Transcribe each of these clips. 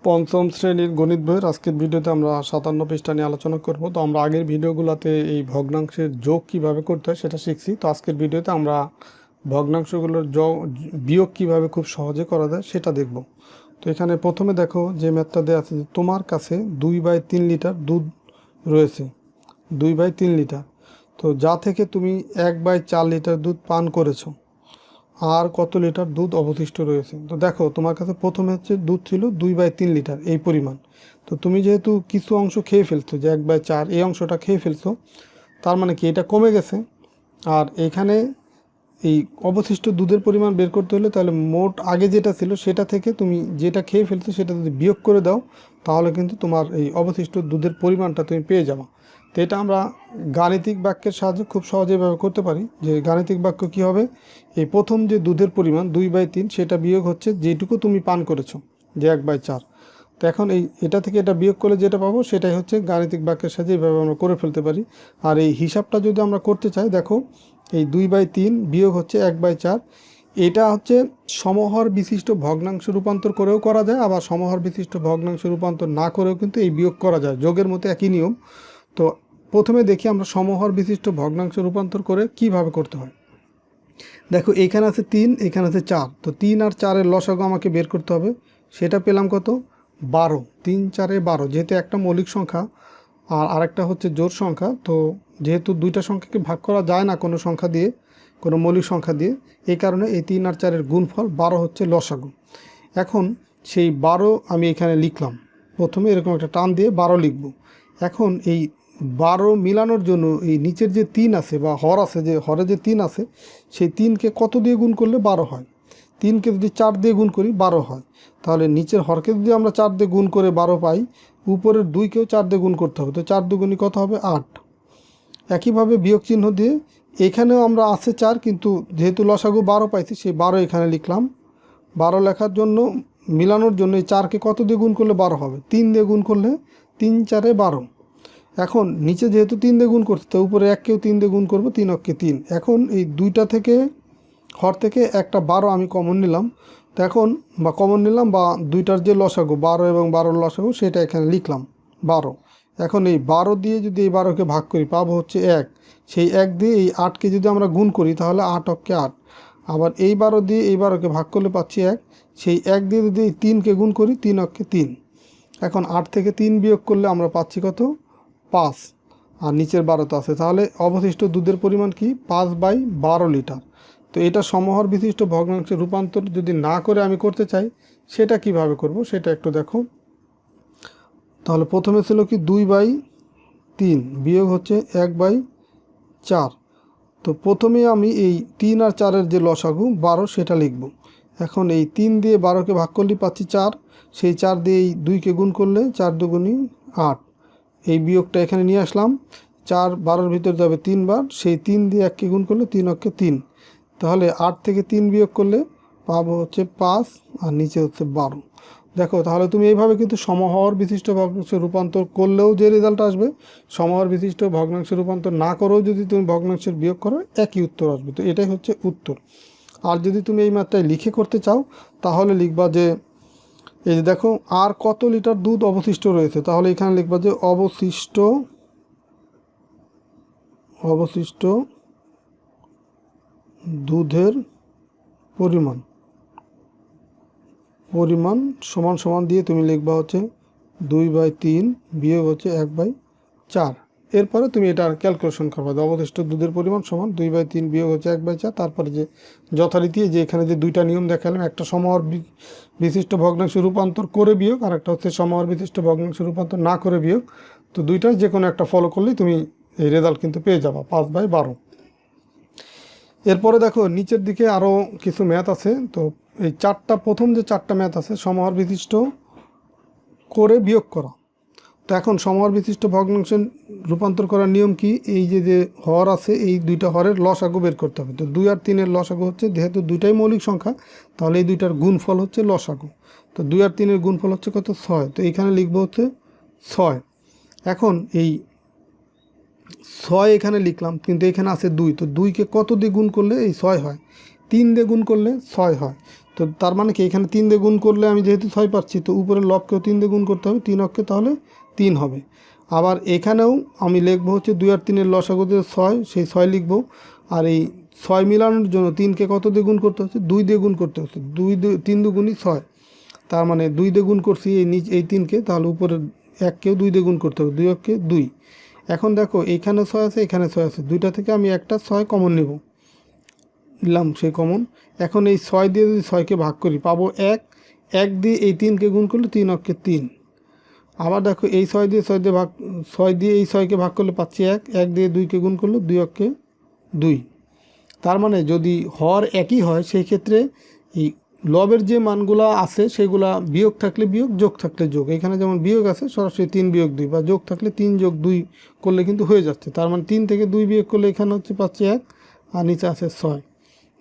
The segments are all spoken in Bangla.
পঞ্চম শ্রেণীর গণিত বইয়ের আজকের ভিডিওতে আমরা 57 পৃষ্ঠা নিয়ে আলোচনা করব। তো আমরা আগের ভিডিওগুলোতে এই ভগ্নাংশের যোগ কিভাবে করতে হয় সেটা শিখছি। তো আজকের ভিডিওতে আমরা ভগ্নাংশগুলোর বিয়োগ কিভাবে খুব সহজে করা যায় সেটা দেখব। তো এখানে প্রথমে দেখো যে ম্যাথটা দেওয়া আছে যে তোমার কাছে 2/3 লিটার দুধ রয়েছে, 2/3 লিটার। তো যা থেকে তুমি 1/4 লিটার দুধ পান করেছো, আর কত লিটার দুধ অবশিষ্ট রয়েছে। তো দেখো তোমার কাছে প্রথমে হচ্ছে দুধ ছিল 2/3 লিটার এই পরিমাণ। তো তুমি যেহেতু কিছু অংশ খেয়ে ফেলছো, যে 1/4 এই অংশটা খেয়ে ফেলছো, তার মানে কি এটা কমে গেছে। আর এখানে এই অবশিষ্ট দুধের পরিমাণ বের করতে হলে তাহলে মোট আগে যেটা ছিল সেটা থেকে তুমি যেটা খেয়ে ফেলছো সেটা যদি বিয়োগ করে দাও, তাহলে কিন্তু তোমার এই অবশিষ্ট দুধের পরিমাণটা তুমি পেয়ে যাবে। তো এটা আমরা গাণিতিক বাক্যের সাহায্যে খুব সহজে এভাবে করতে পারি। যে গাণিতিক বাক্য কি হবে, এই প্রথম যে দুধের পরিমাণ 2/3 সেটা বিয়োগ হচ্ছে যেটুকু তুমি পান করেছো, যে 1/4। তো এখন এটা থেকে এটা বিয়োগ করলে যেটা পাবো সেটাই হচ্ছে গাণিতিক বাক্যের সাহায্যে এইভাবে আমরা করে ফেলতে পারি। আর এই হিসাবটা যদি আমরা করতে চাই, দেখো এই 2/3 বিয়োগ হচ্ছে 1/4, এটা হচ্ছে সমহর বিশিষ্ট ভগ্নাংশ রূপান্তর করেও করা যায়, আবার সমহর বিশিষ্ট ভগ্নাংশ রূপান্তর না করেও কিন্তু এই বিয়োগ করা যায়, যোগের মতো একই নিয়ম। তো প্রথমে দেখি আমরা সমহর বিশিষ্ট ভগ্নাংশ রূপান্তর করে কিভাবে করতে হয়। দেখো এইখানে আছে 3, এখানে আছে 4। তো 3 আর 4-এর লসাগু আমাকে বের করতে হবে। সেটা পেলাম কত, 12। 3 4 12, যেহেতু একটা মৌলিক সংখ্যা আর আরেকটা হচ্ছে জোড় সংখ্যা, তো যেহেতু দুইটা সংখ্যাকে ভাগ করা যায় না কোনো সংখ্যা দিয়ে, কোনো মৌলিক সংখ্যা দিয়ে, এই কারণে এই 3 আর 4-এর গুণফল 12 হচ্ছে লসাগু। এখন সেই 12 আমি এখানে লিখলাম, প্রথমে এরকম একটা টান দিয়ে 12 লিখব। এখন এই 12 মিলানোর জন্য এই নিচের যে 3 আছে বা হর আছে, যে হরে যে 3 আছে, সেই 3কে কত দিয়ে গুণ করলে 12 হয়। 3কে যদি 4 দিয়ে গুণ করি 12 হয়। তাহলে নিচের হরকে যদি আমরা 4 দিয়ে গুণ করে 12 পাই, উপরের 2কেও 4 দিয়ে গুণ করতে হবে। তো 4 দুগুণী কত হবে, 8। একইভাবে বিয়োগ চিহ্ন দিয়ে এখানেও আমরা আছে 4, কিন্তু যেহেতু লসাগু 12 পাইছি, সেই 12 এখানে লিখলাম। 12 লেখার জন্য, মিলানোর জন্য এই 4কে কত দিয়ে গুণ করলে 12 হবে, 3 দিয়ে গুণ করলে 3 4 12। এখন নিচে যেহেতু 3 দিয়ে গুণ করতে, তো উপরে 1কেও 3 দিয়ে গুণ করবো, 3 অক্ষে 3। এখন এই দুইটা থেকে, হর থেকে একটা 12 আমি কমন নিলাম। তো এখন কমন নিলাম বা দুইটার যে লসাগু 12 এবং 12-র লসাগু সেটা এখানে লিখলাম 12। এখন এই 12 দিয়ে যদি এই 12কে ভাগ করি পাবো হচ্ছে 1। সেই 1 দিয়ে এই 8কে যদি আমরা গুণ করি তাহলে 8 অক্ষে 8। আবার এই 12 দিয়ে এই 12কে ভাগ করলে পাচ্ছি 1। সেই 1 দিয়ে যদি এই 3কে গুণ করি 3 অক্ষে 3। এখন 8 থেকে 3 বিয়োগ করলে আমরা পাচ্ছি কত, 5। আর নিচের 12 তো আছে, তাহলে অবশিষ্ট দুধের পরিমাণ কি, 5/12 লিটার। তো এটা সমহর বিশিষ্ট ভগ্নাংশে রূপান্তর যদি না করে আমি করতে চাই, সেটা কিভাবে করব সেটা একটু দেখো। তাহলে প্রথমে ছিল কি 2/3 বিয়োগ হচ্ছে 1/4। তো প্রথমে আমি এই 3 আর 4-এর যে লসাগু 12 সেটা লিখব। এখন এই 3 দিয়ে 12কে ভাগ করলে পাচ্ছি 4। সেই 4 দিয়ে এই 2কে গুণ করলে 4 দুগুণী 8। এই বিয়োগটা এখানে নিয়ে আসলাম। 4 12-র ভিতর যাবে 3 বার, সেই 3 দিয়ে 1কে গুণ করলে 3 অক্ষে 3। তাহলে 8 থেকে 3 বিয়োগ করলে পাবো হচ্ছে 5, আর নিচে হচ্ছে 12। দেখো তাহলে তুমি এইভাবে কিন্তু সমহর বিশিষ্ট ভগ্নাংশে রূপান্তর করলেও যে রেজাল্ট আসবে, সমহর বিশিষ্ট ভগ্নাংশে রূপান্তর না করেও যদি তুমি ভগ্নাংশের বিয়োগ করো একই উত্তর আসবে। তো এটাই হচ্ছে উত্তর। আর যদি তুমি এই মাত্রায় লিখে করতে চাও, তাহলে লিখবা যে এই যে দেখো আর কত লিটার দুধ অবশিষ্ট রয়েছে, তাহলে এখানে লিখবা যে অবশিষ্ট দুধের পরিমাণ সমান সমান দিয়ে তুমি লিখবা হচ্ছে 2/3 বিয়োগ হচ্ছে 1/4। এরপরে তুমি এটা ক্যালকুলেশন করবা, অবশিষ্ট দুধের পরিমাণ সমান 2/3 বিয়োগ হচ্ছে 1/4। তারপরে যে যথারীতি যে এখানে যে দুইটা নিয়ম দেখালাম, একটা সমহর বিশিষ্ট ভগ্নাংশ রূপান্তর করে বিয়োগ, আর একটা হচ্ছে সমহর বিশিষ্ট ভগ্নাংশ রূপান্তর না করে বিয়োগ। তো দুইটার যে কোনো একটা ফলো করলেই তুমি এই রেজাল্ট কিন্তু পেয়ে যাবা, 5/12। এরপরে দেখো নিচের দিকে আরও কিছু ম্যাথ আছে। তো এই প্রথম যে 4টা ম্যাথ আছে, সমহর বিশিষ্ট করে বিয়োগ করা। তো এখন সমহর বিশিষ্ট ভগ্নাংশে রূপান্তর করার নিয়ম কি, এই যে হর আছে এই দুইটা হরের লসাগু বের করতে হবে। তো 2 আর 3-এর লসাগু হচ্ছে, যেহেতু দুইটাই মৌলিক সংখ্যা, তাহলে এই দুইটার গুণফল হচ্ছে লসাগু। তো 2 আর 3-এর গুণফল হচ্ছে কত, 6। তো এইখানে লিখবো হচ্ছে 6। এখন এই 6 এখানে লিখলাম, কিন্তু এখানে আছে 2। তো 2কে কত দিয়ে গুণ করলে এই 6 হয়, 3 দিয়ে গুণ করলে 6 হয়। তো তার মানে কি এখানে 3 দিয়ে গুণ করলে আমি যেহেতু 6 পাচ্ছি, তো উপরের লবকেও 3 দিয়ে গুণ করতে হবে, 3 অক্ষে তাহলে 3 হবে। আবার এখানেও আমি লিখবো হচ্ছে 2 আর 3-এর লসাগু দিয়ে 6, সেই 6 লিখবো। আর এই 6 মিলানোর জন্য 3কে কত দিয়ে গুণ করতে হচ্ছে? 2 দিয়ে গুণ করতে হচ্ছে। 3 দুগুণই 6, তার মানে 2 দিয়ে গুণ করছি এই 3কে, তাহলে উপরের 1কেও 2 দিয়ে গুণ করতে হবে, 2 অক্ষে 2। এখন দেখো এখানে 6 আছে, এখানে 6 আছে, দুইটা থেকে আমি একটা 6 কমন নেব, নিলাম সেই কমন। এখন এই 6 দিয়ে যদি 6কে ভাগ করি পাবো 1, 1 দিয়ে এই 3কে গুণ করলে 3 অক্ষে 3। আবার দেখো এই 6 দিয়ে 6 দিয়ে এই 6কে ভাগ করলে পাচ্ছি 1, 1 দিয়ে 2কে গুণ করলে 2 অক্ষে 2। তার মানে যদি হর একই হয় সেই ক্ষেত্রে এই লবের যে মানগুলো আছে সেগুলা বিয়োগ থাকলে বিয়োগ, যোগ থাকলে যোগ। এখানে যেমন বিয়োগ আছে সরাসরি 3 বিয়োগ 2, বা যোগ থাকলে 3 যোগ 2 করলে কিন্তু হয়ে যাচ্ছে। তার মানে 3 থেকে 2 বিয়োগ করলে এখানে হচ্ছে পাচ্ছি 1, আর নিচে আছে 6।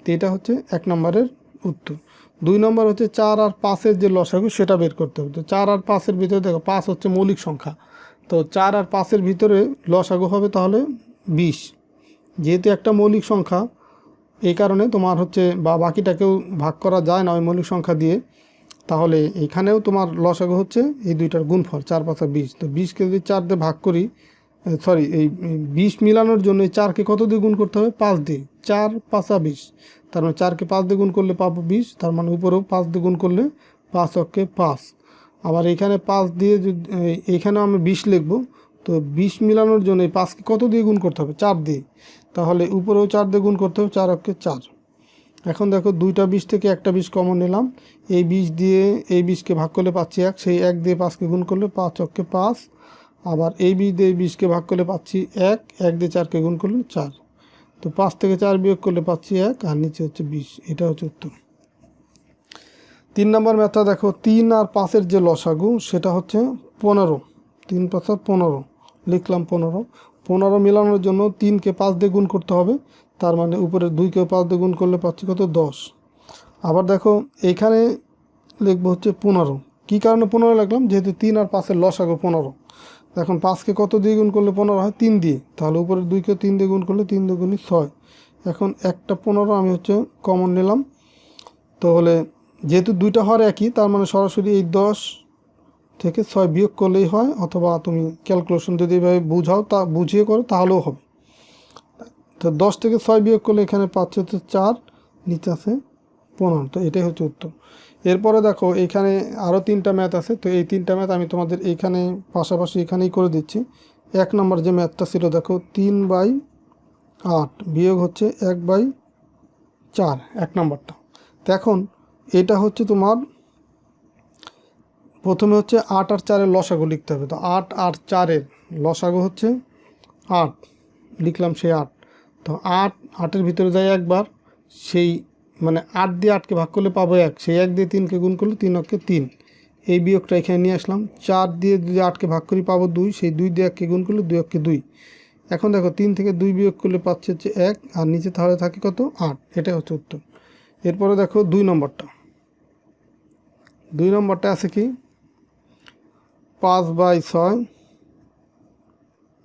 তো এটা হচ্ছে 1 নম্বরের উত্তর। 2 নম্বর হচ্ছে 4 আর 5-এর যে লসাগু সেটা বের করতে হবে। তো 4 আর 5-এর ভিতরে দেখো 5 হচ্ছে মৌলিক সংখ্যা, তো 4 আর 5-এর ভিতরে লসাগু হবে তাহলে 20। যেহেতু একটা মৌলিক সংখ্যা, এই কারণে তোমার হচ্ছে বা বাকিটাকেও ভাগ করা যায় না ওই মৌলিক সংখ্যা দিয়ে, তাহলে এখানেও তোমার লসাগু হচ্ছে এই দুইটার গুণফল, 4 5 20। তো 20কে যদি 4 দিয়ে ভাগ করি, এই 20 মিলানোর জন্য এই 4কে কত দিয়ে গুণ করতে হবে? 5 দিয়ে। 4 5 20, তার মানে 4কে 5 দিয়ে গুণ করলে পাবো 20, তার মানে উপরেও 5 দিয়ে গুণ করলে 5 অক্ষে 5। আবার এখানে 5 দিয়ে যদি এইখানেও আমি 20 লিখবো, তো 20 মিলানোর জন্য এই 5কে কত দিয়ে গুণ করতে হবে? 4 দিয়ে, তাহলে উপরেও 4 দিয়ে গুণ করতে হবে, 4 অক্ষে 4। এখন দেখো দুইটা 20 থেকে একটা 20 কমন নিলাম, এই 20 দিয়ে এই 20কে ভাগ করলে পাচ্ছি 1, সেই 1 দিয়ে 5কে গুণ করলে 5 অক্ষে 5। আবার এই 20 দিয়ে এই 20কে ভাগ করলে পাচ্ছি 1, 1 দিয়ে 4কে গুণ করলে 4। তো 5 থেকে 4 বিয়োগ করলে পাচ্ছি 1, আর নিচে হচ্ছে 20। এটা হচ্ছে উত্তর। 3 নম্বর ম্যাথটা দেখো, 3 আর 5-এর যে লসাগু সেটা হচ্ছে 15। 3 5 15, লিখলাম 15। 15 মিলানোর জন্য 3কে 5 দিয়ে গুণ করতে হবে, তার মানে উপরের 2কেও 5 দিয়ে গুণ করলে পাচ্ছি কত? 10। আবার দেখো এইখানে লিখবো হচ্ছে 15। কী কারণে 15 লিখলাম? যেহেতু 3 আর 5-এর লসাগু 15। এখন 5কে কত দিয়ে গুণ করলে 15 হয়? 3 দিয়ে, তাহলে উপরের 2কেও 3 দিয়ে গুণ করলে 3 দুগুণই 6। এখন একটা 15 আমি হচ্ছে কমন নিলাম, তাহলে যেহেতু দুইটা হর একই, তার মানে সরাসরি এই 10 থেকে 6 বিয়োগ করলেই হয়, অথবা তুমি ক্যালকুলেশন যদি এইভাবে বুঝিয়ে করো তাহলেও হবে। তো 10 থেকে 6 বিয়োগ করলে এখানে পাচ্ছে হচ্ছে 4, নিচে আছে 15। তো এটাই হচ্ছে উত্তর। এরপরে দেখো এখানে আরও 3টা ম্যাথ আছে, তো এই 3টা ম্যাথ আমি তোমাদের এইখানে পাশাপাশি এখানেই করে দিচ্ছি। 1 নম্বর যে ম্যাথটা ছিল দেখো, 3/8 বিয়োগ হচ্ছে 1/4, 1 নম্বরটা। তো এখন এটা হচ্ছে তোমার প্রথমে হচ্ছে 8 আর 4-এর লসাগু লিখতে হবে। তো 8 আর 4-এর লসাগু হচ্ছে 8, লিখলাম সেই 8। তো 8-8-এর ভিতরে যায় একবার, সেই মানে 8 দিয়ে 8কে ভাগ করলে পাবো 1, সেই 1 দিয়ে 3কে গুণ করলে 3 অক্ষে 3। এই বিয়োগটা এখানে নিয়ে আসলাম। 4 দিয়ে যদি 8কে ভাগ করি পাবো 2, সেই 2 দিয়ে 1কে গুণ করলে 2 অক্ষে 2। এখন দেখো 3 থেকে 2 বিয়োগ করলে পাচ্ছে হচ্ছে 1, আর নিচে তাহলে থাকে কত? 8। এটাই হচ্ছে উত্তর। এরপরে দেখো 2 নম্বরটা। 2 নম্বরটা আছে কি? 5/6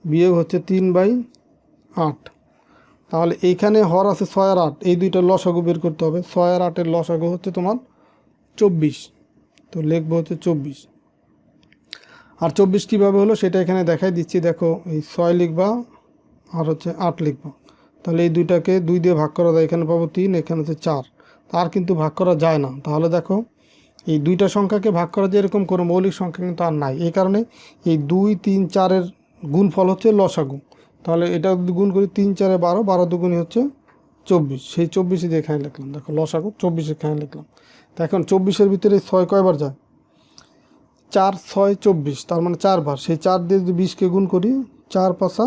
বিয়োগ হচ্ছে 3/8। তাহলে এইখানে হর আছে 6 আর 8, এই দুইটার লসাগু বের করতে হবে। 6 আর 8-এর লসাগু হচ্ছে তোমার 24, তো লিখবো হচ্ছে 24। আর 24 কীভাবে হলো সেটা এখানে দেখাই দিচ্ছি। দেখো এই 6 লিখবা আর হচ্ছে 8 লিখবা, তাহলে এই দুইটাকে 2 দিয়ে ভাগ করা যায়, এখানে পাবো 3, এখানে হচ্ছে 4। তার কিন্তু ভাগ করা যায় না। তাহলে দেখো এই দুইটা সংখ্যাকে ভাগ করা যে এরকম কোনো মৌলিক সংখ্যা কিন্তু আর নাই। এই কারণে এই 2 3 4-এর গুণফল হচ্ছে লসাগু। তাহলে এটা যদি গুণ করি 3 4 12, 12 দুগুণই হচ্ছে 24, সেই 24 দিয়ে এখানে লিখলাম। দেখো লসাগু 24 এখানে লিখলাম। তো এখন 24-এর ভিতরে 6 কয়বার যায়? 4 6 24, তার মানে 4 বার। সেই 4 দিয়ে যদি 20কে গুণ করি, 4 5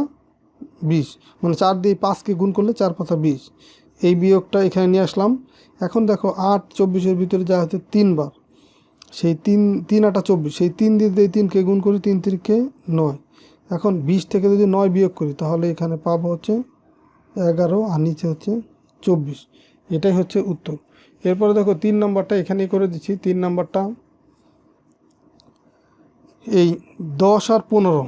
20, মানে 4 দিয়ে 5কে গুণ করলে 4 5 20। এই বিয়োগটা এখানে নিয়ে আসলাম। এখন দেখো 8 24-এর ভিতরে যা হচ্ছে 3 বার, সেই 3 3 8 24, সেই 3 দিয়ে 3কে গুণ করি, 3 3কে 9। এখন 20 থেকে যদি 9 বিয়োগ করি তাহলে এখানে পাবো হচ্ছে 11, আর নিচে হচ্ছে 24। এটাই হচ্ছে উত্তর। এরপরে দেখো 3 নম্বরটা এখানেই করে দিচ্ছি। 3 নম্বরটা এই 10 আর 15,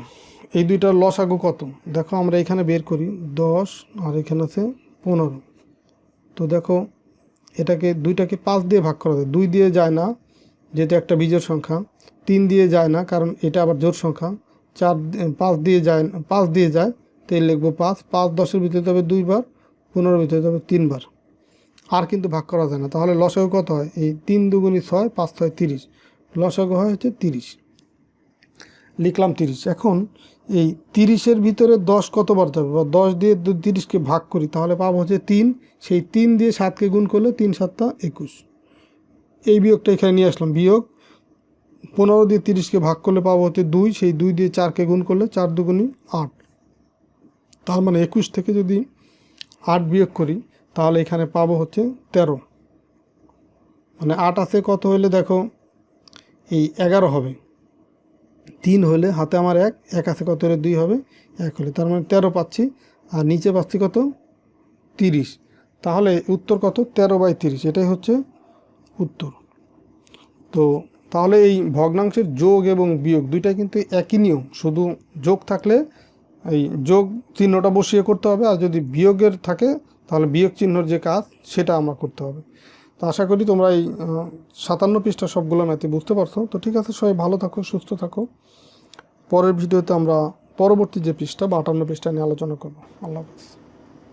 এই দুইটার লসাগু কত? দেখো আমরা এখানে বের করি, 10 আর এখানে আছে 15। তো দেখো এটাকে দুইটাকে 5 দিয়ে ভাগ করা যায়। 2 দিয়ে যায় না, যেটা একটা বিজোড় সংখ্যা। 3 দিয়ে যায় না, কারণ এটা আবার জোড় সংখ্যা। 5 দিয়ে যায়, 5 দিয়ে যায়, তো লিখবো 5। 5 10-এর ভিতরে যাবে 2 বার, 15-এর ভিতরে যাবে 3 বার। আর কিন্তু ভাগ করা যায় না। তাহলে লসাগু কত হয়? এই 3 দুগুণী 6, 5 6 30। লসাগু হয় হচ্ছে 30। লিখলাম 30। এখন এই 30-এর ভিতরে 10 কতবার যাবে, বা 10 দিয়ে 30কে ভাগ করি, তাহলে পাবো হচ্ছে 3। সেই 3 দিয়ে 7কে গুণ করলে 3 7 21। এই বিয়োগটা এখানে নিয়ে আসলাম। বিয়োগ 15 দিয়ে 30কে ভাগ করলে পাবো হচ্ছে 2। সেই 2 দিয়ে 4কে গুণ করলে 4 দুগুণী 8। তার মানে 21 থেকে যদি 8 বিয়োগ করি, তাহলে এখানে পাবো হচ্ছে 13। মানে 8 আছে কত হলে দেখো, এই 11 হবে। 3 হলে হাতে আমার 1 আছে কত হলে 2 হবে, 1 হলে, তার মানে 13 পাচ্ছি। আর নিচে পাচ্ছি কত? 30। তাহলে উত্তর কত? 13/30। এটাই হচ্ছে উত্তর। তো তাহলে এই ভগ্নাংশের যোগ এবং বিয়োগ দুইটাই কিন্তু একই নিয়ম, শুধু যোগ থাকলে এই যোগ চিহ্নটা বসিয়ে করতে হবে, আর যদি বিয়োগের থাকে তাহলে বিয়োগ চিহ্নর যে কাজ সেটা আমরা করতে হবে। তো আশা করি তোমরা এই 57 পৃষ্ঠা সবগুলো ম্যাথে বুঝতে পারছো। তো ঠিক আছে, সবাই ভালো থাকো, সুস্থ থাকো। পরের ভিডিওতে আমরা পরবর্তী যে পৃষ্ঠা 52 পৃষ্ঠা নিয়ে আলোচনা করব। আল্লাহ হাফেজ।